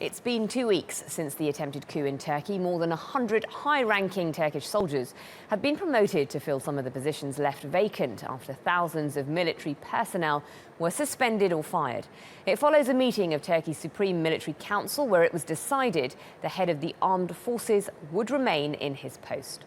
It's been 2 weeks since the attempted coup in Turkey. More than 100 high-ranking Turkish soldiers have been promoted to fill some of the positions left vacant after thousands of military personnel were suspended or fired. It follows a meeting of Turkey's Supreme Military Council where it was decided the head of the armed forces would remain in his post.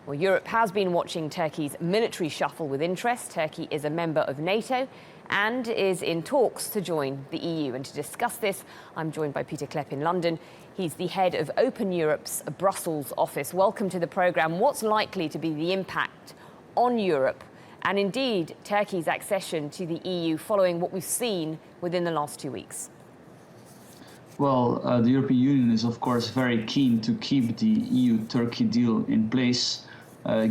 Well, Europe has been watching Turkey's military shuffle with interest. Turkey is a member of NATO and is in talks to join the EU. And to discuss this, I'm joined by Pieter Cleppe in London. He's the head of Open Europe's Brussels office. Welcome to the programme. What's likely to be the impact on Europe and indeed Turkey's accession to the EU following what we've seen within the last 2 weeks? Well, the European Union is, of course, very keen to keep the EU-Turkey deal in place,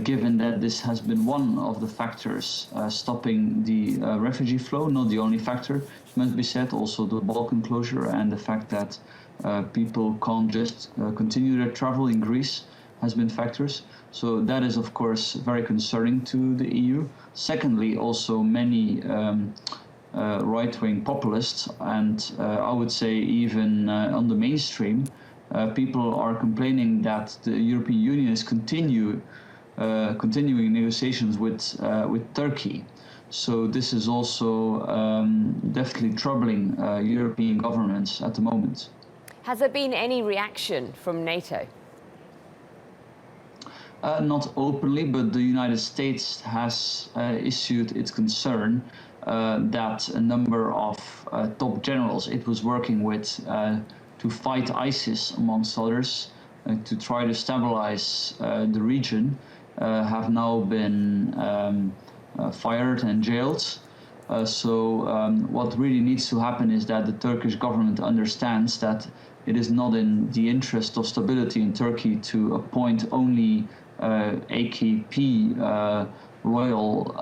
given that this has been one of the factors stopping the refugee flow, not the only factor, it must be said, also the Balkan closure and the fact that people can't just continue their travel in Greece has been factors. So that is, of course, very concerning to the EU. Secondly, also many right-wing populists and I would say even on the mainstream, people are complaining that the European Union is continuing negotiations with Turkey. So this is also definitely troubling European governments at the moment. Has there been any reaction from NATO? Not openly, but the United States has issued its concern that a number of top generals it was working with to fight ISIS, amongst others, to try to stabilize the region, have now been fired and jailed. What really needs to happen is that the Turkish government understands that it is not in the interest of stability in Turkey to appoint only AKP royal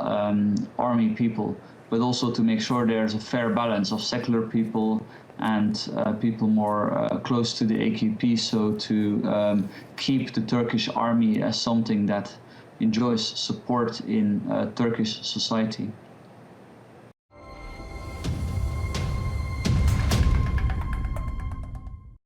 army people, but also to make sure there's a fair balance of secular people and people more close to the AKP, so to keep the Turkish army as something that enjoys support in Turkish society.